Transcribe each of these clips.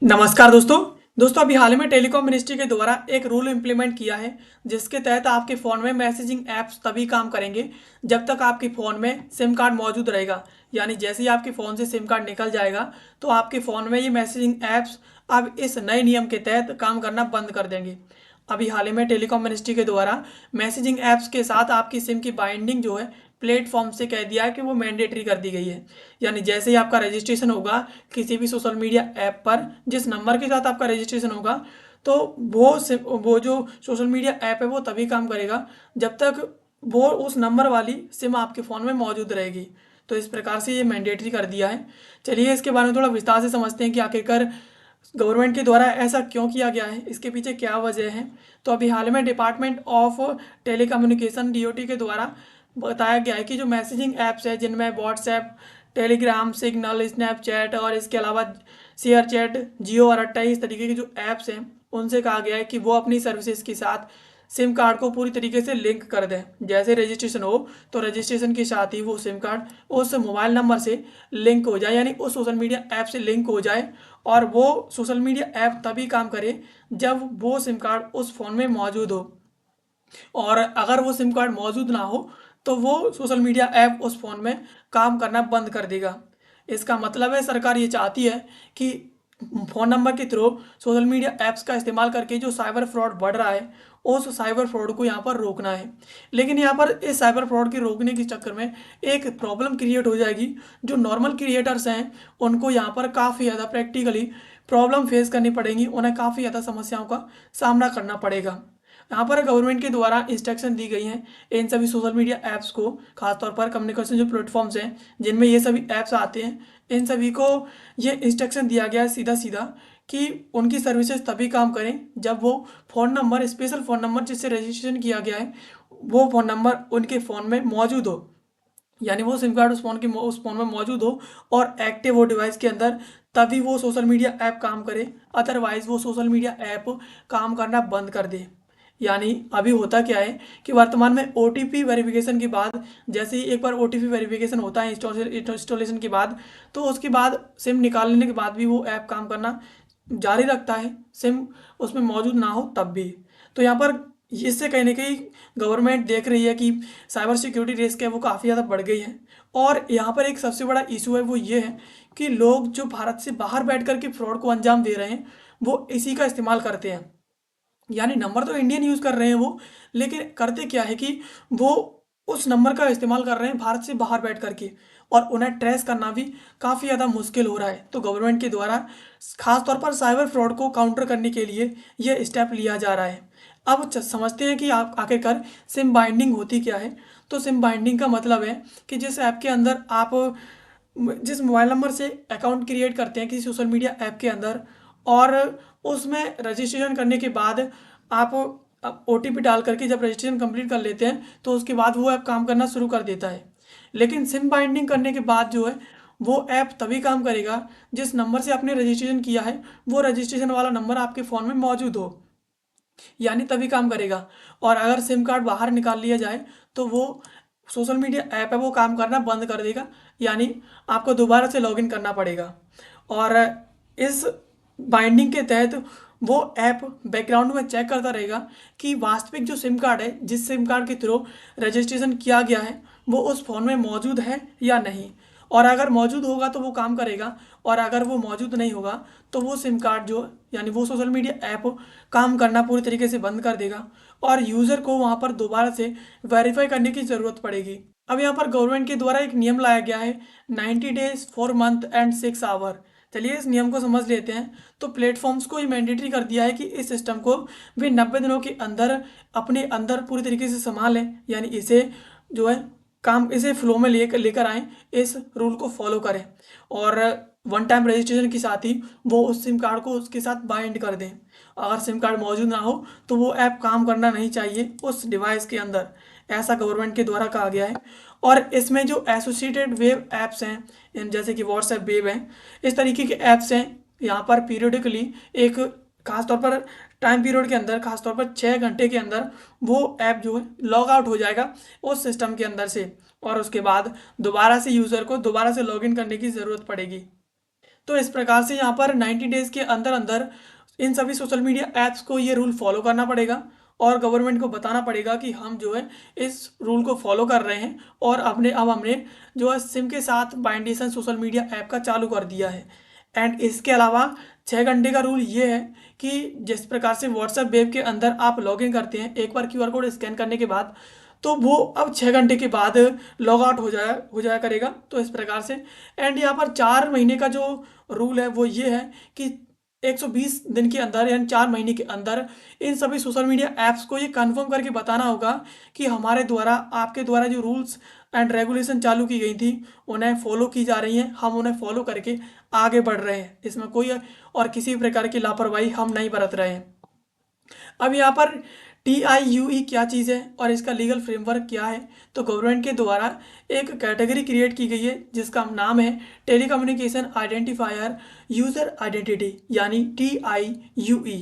नमस्कार दोस्तों। अभी हाल ही में टेलीकॉम मिनिस्ट्री के द्वारा एक रूल इम्प्लीमेंट किया है जिसके तहत आपके फ़ोन में मैसेजिंग ऐप्स तभी काम करेंगे जब तक आपके फ़ोन में सिम कार्ड मौजूद रहेगा। यानी जैसे ही आपके फ़ोन से सिम कार्ड निकल जाएगा तो आपके फ़ोन में ये मैसेजिंग ऐप्स अब इस नए नियम के तहत काम करना बंद कर देंगे। अभी हाल ही में टेलीकॉम मिनिस्ट्री के द्वारा मैसेजिंग ऐप्स के साथ आपकी सिम की बाइंडिंग जो है प्लेटफॉर्म से कह दिया है कि वो मैंडेटरी कर दी गई है। यानी जैसे ही आपका रजिस्ट्रेशन होगा किसी भी सोशल मीडिया ऐप पर, जिस नंबर के साथ आपका रजिस्ट्रेशन होगा, तो वो जो सोशल मीडिया ऐप है वो तभी काम करेगा जब तक वो उस नंबर वाली सिम आपके फ़ोन में मौजूद रहेगी। तो इस प्रकार से ये मैंडेटरी कर दिया है। चलिए इसके बारे में थोड़ा विस्तार से समझते हैं कि आखिरकार गवर्नमेंट के द्वारा ऐसा क्यों किया गया है, इसके पीछे क्या वजह है। तो अभी हाल में डिपार्टमेंट ऑफ टेलीकम्युनिकेशन डीओटी के द्वारा बताया गया है कि जो मैसेजिंग ऐप्स है जिनमें व्हाट्सएप, टेलीग्राम, सिग्नल, स्नैपचैट और इसके अलावा शेयर चैट, जियो और अट्टा, इस तरीके के जो ऐप्स हैं उनसे कहा गया है कि वो अपनी सर्विसेज के साथ सिम कार्ड को पूरी तरीके से लिंक कर दें। जैसे रजिस्ट्रेशन हो तो रजिस्ट्रेशन के साथ ही वो सिम कार्ड उस मोबाइल नंबर से लिंक हो जाए, यानी उस सोशल मीडिया ऐप से लिंक हो जाए। और वो सोशल मीडिया ऐप तभी काम करे जब वो सिम कार्ड उस फ़ोन में मौजूद हो, और अगर वो सिम कार्ड मौजूद ना हो तो वो सोशल मीडिया ऐप उस फ़ोन में काम करना बंद कर देगा। इसका मतलब है सरकार ये चाहती है कि फ़ोन नंबर के थ्रू सोशल मीडिया ऐप्स का इस्तेमाल करके जो साइबर फ्रॉड बढ़ रहा है उस साइबर फ्रॉड को यहाँ पर रोकना है। लेकिन यहाँ पर इस साइबर फ्रॉड के रोकने के चक्कर में एक प्रॉब्लम क्रिएट हो जाएगी। जो नॉर्मल क्रिएटर्स हैं उनको यहाँ पर काफ़ी ज़्यादा प्रैक्टिकली प्रॉब्लम फेस करनी पड़ेगी, उन्हें काफ़ी ज़्यादा समस्याओं का सामना करना पड़ेगा। यहाँ पर गवर्नमेंट के द्वारा इंस्ट्रक्शन दी गई हैं इन सभी सोशल मीडिया ऐप्स को, खासतौर पर कम्युनिकेशन जो प्लेटफॉर्म्स हैं जिनमें ये सभी ऐप्स आते हैं, इन सभी को ये इंस्ट्रक्शन दिया गया है सीधा सीधा कि उनकी सर्विसेज तभी काम करें जब वो phone number, special phone number जिससे रजिस्ट्रेशन किया गया है, वो फ़ोन नंबर उनके फ़ोन में मौजूद हो। यानी वो सिम कार्ड उस फ़ोन में मौजूद हो और एक्टिव हो डिवाइस के अंदर, तभी वो सोशल मीडिया ऐप काम करे। अदरवाइज़ वो सोशल मीडिया ऐप काम करना बंद कर दे। यानी अभी होता क्या है कि वर्तमान में ओटीपी वेरिफिकेशन के बाद, जैसे ही एक बार ओटीपी वेरिफिकेशन होता है इंस्टॉलेशन के बाद, तो उसके बाद सिम निकाल लेने के बाद भी वो ऐप काम करना जारी रखता है, सिम उसमें मौजूद ना हो तब भी। तो यहाँ पर इससे कहीं ना कहीं गवर्नमेंट देख रही है कि साइबर सिक्योरिटी रिस्क है वो काफ़ी ज़्यादा बढ़ गई है। और यहाँ पर एक सबसे बड़ा इशू है वो ये है कि लोग जो भारत से बाहर बैठ कर के फ्रॉड को अंजाम दे रहे हैं वो इसी का इस्तेमाल करते हैं। यानी नंबर तो इंडियन यूज़ कर रहे हैं वो, लेकिन करते क्या है कि वो उस नंबर का इस्तेमाल कर रहे हैं भारत से बाहर बैठ करके, और उन्हें ट्रेस करना भी काफ़ी ज़्यादा मुश्किल हो रहा है। तो गवर्नमेंट के द्वारा खास तौर पर साइबर फ्रॉड को काउंटर करने के लिए ये स्टेप लिया जा रहा है। अब समझते हैं कि आप आखिरकार सिम बाइंडिंग होती क्या है। तो सिम बाइंडिंग का मतलब है कि जिस ऐप के अंदर आप जिस मोबाइल नंबर से अकाउंट क्रिएट करते हैं किसी सोशल मीडिया ऐप के अंदर, और उसमें रजिस्ट्रेशन करने के बाद आप ओटीपी डाल करके जब रजिस्ट्रेशन कंप्लीट कर लेते हैं तो उसके बाद वो ऐप काम करना शुरू कर देता है। लेकिन सिम बाइंडिंग करने के बाद जो है वो ऐप तभी काम करेगा जिस नंबर से आपने रजिस्ट्रेशन किया है वो रजिस्ट्रेशन वाला नंबर आपके फ़ोन में मौजूद हो, यानी तभी काम करेगा। और अगर सिम कार्ड बाहर निकाल लिया जाए तो वो सोशल मीडिया ऐप है वो काम करना बंद कर देगा, यानी आपको दोबारा से लॉगिन करना पड़ेगा। और इस बाइंडिंग के तहत वो ऐप बैकग्राउंड में चेक करता रहेगा कि वास्तविक जो सिम कार्ड है, जिस सिम कार्ड के थ्रू रजिस्ट्रेशन किया गया है, वो उस फ़ोन में मौजूद है या नहीं। और अगर मौजूद होगा तो वो काम करेगा, और अगर वो मौजूद नहीं होगा तो वो सिम कार्ड जो, यानी वो सोशल मीडिया ऐप काम करना पूरी तरीके से बंद कर देगा, और यूज़र को वहाँ पर दोबारा से वेरीफाई करने की ज़रूरत पड़ेगी। अब यहाँ पर गवर्नमेंट के द्वारा एक नियम लाया गया है 90 डेज 4 मंथ एंड 6 आवर। चलिए इस नियम को समझ लेते हैं। तो प्लेटफॉर्म्स को ये मैंडेटरी कर दिया है कि इस सिस्टम को वे 90 दिनों के अंदर अपने अंदर पूरी तरीके से संभालें, यानी इसे जो है काम इसे फ्लो में लेकर आएँ, इस रूल को फॉलो करें, और वन टाइम रजिस्ट्रेशन के साथ ही वो उस सिम कार्ड को उसके साथ बाइंड कर दें। अगर सिम कार्ड मौजूद ना हो तो वो ऐप काम करना नहीं चाहिए उस डिवाइस के अंदर, ऐसा गवर्नमेंट के द्वारा कहा गया है। और इसमें जो एसोसिएटेड वेब ऐप्स हैं जैसे कि व्हाट्सएप वेब हैं, इस तरीके के ऐप्स हैं, यहाँ पर पीरियडिकली एक खासतौर पर टाइम पीरियड के अंदर, खासतौर पर 6 घंटे के अंदर वो ऐप जो है लॉग आउट हो जाएगा उस सिस्टम के अंदर से, और उसके बाद दोबारा से यूज़र को दोबारा से लॉगिन करने की ज़रूरत पड़ेगी। तो इस प्रकार से यहाँ पर 90 डेज के अंदर अंदर इन सभी सोशल मीडिया ऐप्स को ये रूल फॉलो करना पड़ेगा और गवर्नमेंट को बताना पड़ेगा कि हम जो है इस रूल को फॉलो कर रहे हैं और अब हमने जो है सिम के साथ बाइंडेशन सोशल मीडिया ऐप का चालू कर दिया है। एंड इसके अलावा 6 घंटे का रूल ये है कि जिस प्रकार से व्हाट्सएप वेब के अंदर आप लॉगिन करते हैं एक बार QR कोड स्कैन करने के बाद, तो वो अब 6 घंटे के बाद लॉग आउट हो जाया करेगा। तो इस प्रकार से एंड यहाँ पर 4 महीने का जो रूल है वो ये है कि 120 दिन के अंदर यानी 4 महीने के अंदर इन सभी सोशल मीडिया ऐप्स को ये कंफर्म करके बताना होगा कि हमारे द्वारा आपके द्वारा जो रूल्स एंड रेगुलेशन चालू की गई थी उन्हें फॉलो की जा रही हैं, हम उन्हें फॉलो करके आगे बढ़ रहे हैं, इसमें कोई और किसी प्रकार की लापरवाही हम नहीं बरत रहे हैं। अब यहाँ पर TIUE क्या चीज़ है और इसका लीगल फ्रेमवर्क क्या है, तो गवर्नमेंट के द्वारा एक कैटेगरी क्रिएट की गई है जिसका नाम है टेलीकम्युनिकेशन आइडेंटिफायर यूज़र आइडेंटिटी यानी TIUE।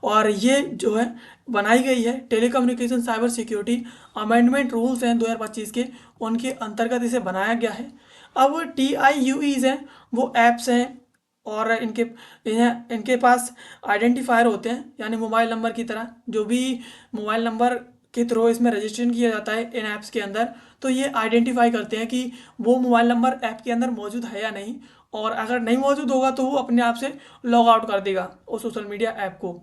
और ये जो है बनाई गई है telecommunication cyber security amendment rules हैं 2025 के, उनके अंतर्गत इसे बनाया गया है। अब TIUEs हैं वो ऐप्स हैं और इनके पास आइडेंटिफायर होते हैं यानी मोबाइल नंबर की तरह, जो भी मोबाइल नंबर के थ्रू इसमें रजिस्ट्रेशन किया जाता है इन ऐप्स के अंदर, तो ये आइडेंटिफाई करते हैं कि वो मोबाइल नंबर ऐप के अंदर मौजूद है या नहीं, और अगर नहीं मौजूद होगा तो वो अपने आप से लॉग आउट कर देगा उस सोशल मीडिया ऐप को।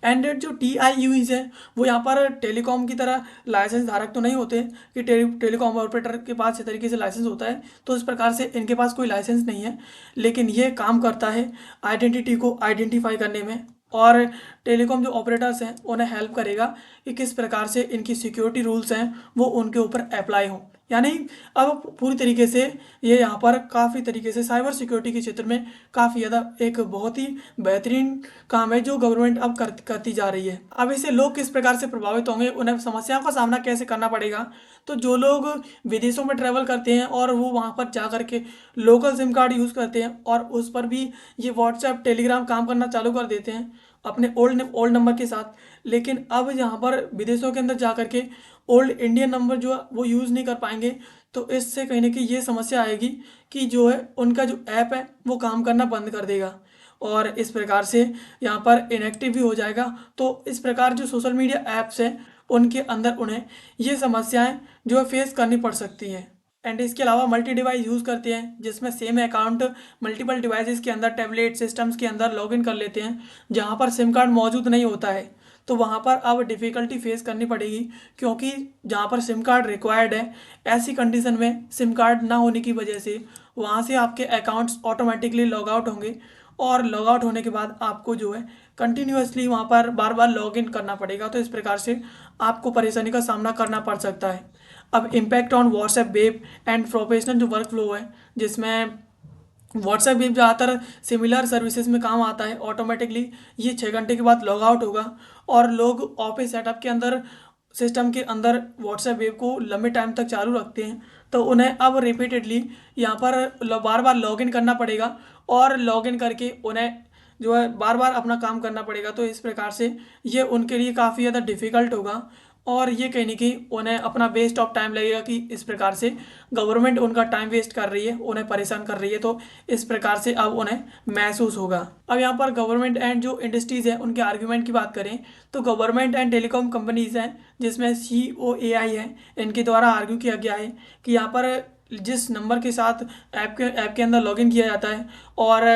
एंड जो TIUEs है वो यहाँ पर टेलीकॉम की तरह लाइसेंस धारक तो नहीं होते कि टेलीकॉम ऑपरेटर के पास इस तरीके से लाइसेंस होता है, तो इस प्रकार से इनके पास कोई लाइसेंस नहीं है, लेकिन ये काम करता है आइडेंटिटी को आइडेंटिफाई करने में और टेलीकॉम जो ऑपरेटर्स हैं उन्हें हेल्प करेगा कि किस प्रकार से इनकी सिक्योरिटी रूल्स हैं वो उनके ऊपर अप्लाई हों। यानी अब पूरी तरीके से ये यहाँ पर काफ़ी तरीके से साइबर सिक्योरिटी के क्षेत्र में काफ़ी ज़्यादा एक बहुत ही बेहतरीन काम है जो गवर्नमेंट अब करती जा रही है। अब इससे लोग किस प्रकार से प्रभावित होंगे, उन्हें समस्याओं का सामना कैसे करना पड़ेगा, तो जो लोग विदेशों में ट्रैवल करते हैं और वो वहाँ पर जा कर के लोकल सिम कार्ड यूज़ करते हैं और उस पर भी ये व्हाट्सएप टेलीग्राम काम करना चालू कर देते हैं अपने ओल्ड नंबर के साथ, लेकिन अब यहाँ पर विदेशों के अंदर जा कर के ओल्ड इंडियन नंबर जो है वो यूज़ नहीं कर पाएंगे, तो इससे कहीं ना कहीं ये समस्या आएगी कि जो है उनका जो ऐप है वो काम करना बंद कर देगा और इस प्रकार से यहाँ पर इनएक्टिव भी हो जाएगा। तो इस प्रकार जो सोशल मीडिया ऐप्स हैं उनके अंदर उन्हें ये समस्याएं जो है फेस करनी पड़ सकती हैं। एंड इसके अलावा मल्टी डिवाइस यूज़ करते हैं जिसमें सेम अकाउंट मल्टीपल डिवाइसेस के अंदर टैबलेट सिस्टम्स के अंदर लॉगिन कर लेते हैं जहाँ पर सिम कार्ड मौजूद नहीं होता है, तो वहाँ पर अब डिफ़िकल्टी फेस करनी पड़ेगी क्योंकि जहाँ पर सिम कार्ड रिक्वायर्ड है ऐसी कंडीशन में सिम कार्ड ना होने की वजह से वहाँ से आपके अकाउंट्स ऑटोमेटिकली लॉग आउट होंगे और लॉग आउट होने के बाद आपको जो है कंटिन्यूसली वहाँ पर बार बार लॉग इन करना पड़ेगा, तो इस प्रकार से आपको परेशानी का सामना करना पड़ सकता है। अब impact on WhatsApp web and professional जो वर्क फ्लो है जिसमें व्हाट्सएप वेब ज़्यादातर सिमिलर सर्विसेज में काम आता है, ऑटोमेटिकली ये 6 घंटे के बाद लॉग आउट होगा और लोग ऑफिस सेटअप के अंदर सिस्टम के अंदर व्हाट्सएप वेब को लंबे टाइम तक चालू रखते हैं, तो उन्हें अब रिपीटेडली यहाँ पर बार बार लॉगिन करना पड़ेगा और लॉगिन करके उन्हें जो है बार बार अपना काम करना पड़ेगा। तो इस प्रकार से ये उनके लिए काफ़ी ज़्यादा डिफ़िकल्ट होगा और ये कहीं ना कहीं उन्हें अपना वेस्ट ऑफ टाइम लगेगा कि इस प्रकार से गवर्नमेंट उनका टाइम वेस्ट कर रही है, उन्हें परेशान कर रही है, तो इस प्रकार से अब उन्हें महसूस होगा। अब यहाँ पर गवर्नमेंट एंड जो इंडस्ट्रीज़ हैं उनके आर्ग्यूमेंट की बात करें तो गवर्नमेंट एंड टेलीकॉम कंपनीज़ हैं जिसमें COAI है, इनके द्वारा आर्ग्यू किया गया है कि यहाँ पर जिस नंबर के साथ ऐप के अंदर लॉगिन किया जाता है और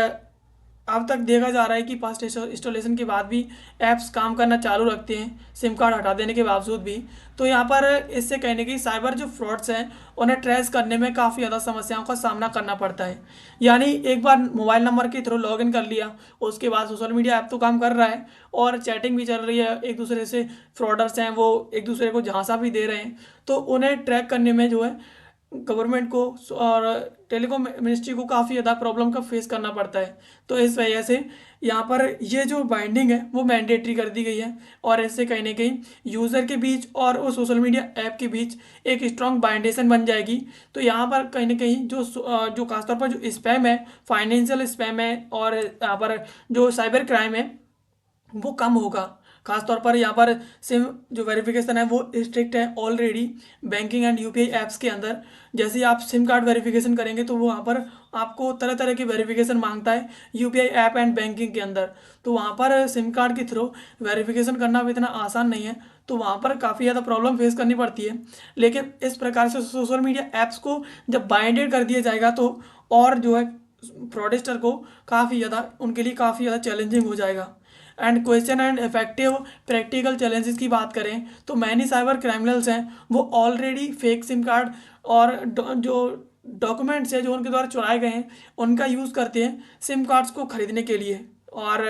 अब तक देखा जा रहा है कि फर्स्ट इंस्टॉलेशन के बाद भी ऐप्स काम करना चालू रखते हैं सिम कार्ड हटा देने के बावजूद भी, तो यहाँ पर इससे कहने की साइबर जो फ्रॉड्स हैं उन्हें ट्रेस करने में काफ़ी ज़्यादा समस्याओं का सामना करना पड़ता है। यानी एक बार मोबाइल नंबर के थ्रू लॉगिन कर लिया उसके बाद सोशल मीडिया ऐप तो काम कर रहा है और चैटिंग भी चल रही है, एक दूसरे से फ्रॉडर्स हैं वो एक दूसरे को झांसा भी दे रहे हैं, तो उन्हें ट्रैक करने में जो है गवर्नमेंट को और टेलीकॉम मिनिस्ट्री को काफ़ी ज़्यादा प्रॉब्लम का फेस करना पड़ता है। तो इस वजह से यहाँ पर ये जो बाइंडिंग है वो मैंडेटरी कर दी गई है और इससे कहीं ना कहीं यूज़र के बीच और उस सोशल मीडिया ऐप के बीच एक स्ट्रॉन्ग बाइंडेशन बन जाएगी। तो यहाँ पर कहीं ना कहीं जो खासतौर पर जो स्पैम है, फाइनेंशियल स्पैम है और यहाँ पर जो साइबर क्राइम है वो कम होगा। खासतौर पर यहाँ पर सिम जो वेरिफिकेशन है वो स्ट्रिक्ट है already banking and UPI apps के अंदर। जैसे ही आप सिम कार्ड वेरिफिकेशन करेंगे तो वो वहाँ पर आपको तरह तरह की वेरिफिकेशन मांगता है यूपीआई ऐप एंड बैंकिंग के अंदर। तो वहाँ पर सिम कार्ड के थ्रू वेरिफिकेशन करना भी इतना आसान नहीं है, तो वहाँ पर काफ़ी ज़्यादा प्रॉब्लम फेस करनी पड़ती है। लेकिन इस प्रकार से सोशल मीडिया ऐप्स को जब बाइंडेड कर दिया जाएगा तो और जो है फ्रॉडिस्टर को काफ़ी ज़्यादा उनके लिए काफ़ी ज़्यादा चैलेंजिंग हो जाएगा। And question and effective practical challenges की बात करें तो मैनी साइबर क्रिमिनल्स हैं वो ऑलरेडी फेक सिम कार्ड और जो डॉक्यूमेंट्स हैं जो उनके द्वारा चुराए गए हैं उनका यूज़ करते हैं सिम कार्ड्स को खरीदने के लिए। और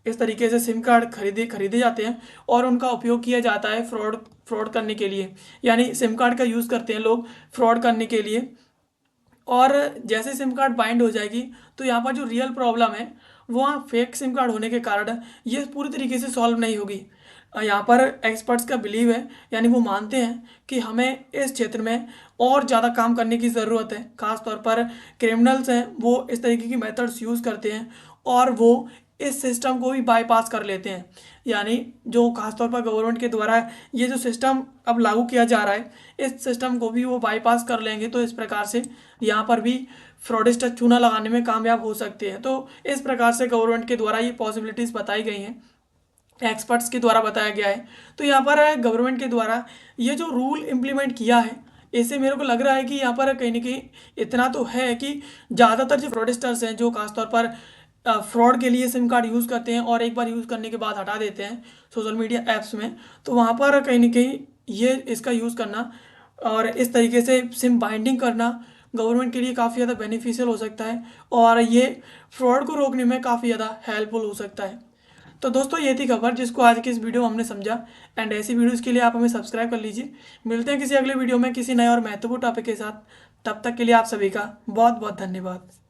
इस तरीके से सिम कार्ड खरीदे जाते हैं और उनका उपयोग किया जाता है फ्रॉड करने के लिए, यानी सिम कार्ड का यूज़ करते हैं लोग फ्रॉड करने के लिए। और जैसे सिम कार्ड बाइंड हो जाएगी तो यहाँ पर जो रियल प्रॉब्लम है वो वहाँ फेक सिम कार्ड होने के कारण ये पूरी तरीके से सॉल्व नहीं होगी। यहाँ पर एक्सपर्ट्स का बिलीव है, यानी वो मानते हैं कि हमें इस क्षेत्र में और ज़्यादा काम करने की ज़रूरत है। खास तौर पर क्रिमिनल्स हैं वो इस तरीके की मेथड्स यूज़ करते हैं और वो इस सिस्टम को भी बाईपास कर लेते हैं। यानी जो खासतौर पर गवर्नमेंट के द्वारा ये जो सिस्टम अब लागू किया जा रहा है इस सिस्टम को भी वो बाईपास कर लेंगे, तो इस प्रकार से यहाँ पर भी फ्रॉडिस्टर चूना लगाने में कामयाब हो सकते हैं। तो इस प्रकार से गवर्नमेंट के द्वारा ये पॉसिबिलिटीज़ बताई गई हैं, एक्सपर्ट्स के द्वारा बताया गया है। तो यहाँ पर गवर्नमेंट के द्वारा ये जो रूल इम्प्लीमेंट किया है इससे मेरे को लग रहा है कि यहाँ पर कहीं ना कहीं इतना तो है कि ज़्यादातर जो फ्रॉडिस्टर्स हैं जो खासतौर पर फ्रॉड के लिए सिम कार्ड यूज़ करते हैं और एक बार यूज़ करने के बाद हटा देते हैं सोशल मीडिया ऐप्स में, तो वहाँ पर कहीं ना कहीं ये इसका यूज़ करना और इस तरीके से सिम बाइंडिंग करना गवर्नमेंट के लिए काफ़ी ज़्यादा बेनिफिशियल हो सकता है और ये फ्रॉड को रोकने में काफ़ी ज़्यादा हेल्पफुल हो सकता है। तो दोस्तों ये थी खबर जिसको आज की इस वीडियो में हमने समझा। एंड ऐसी वीडियोज़ के लिए आप हमें सब्सक्राइब कर लीजिए। मिलते हैं किसी अगले वीडियो में किसी नए और महत्वपूर्ण टॉपिक के साथ। तब तक के लिए आप सभी का बहुत बहुत धन्यवाद।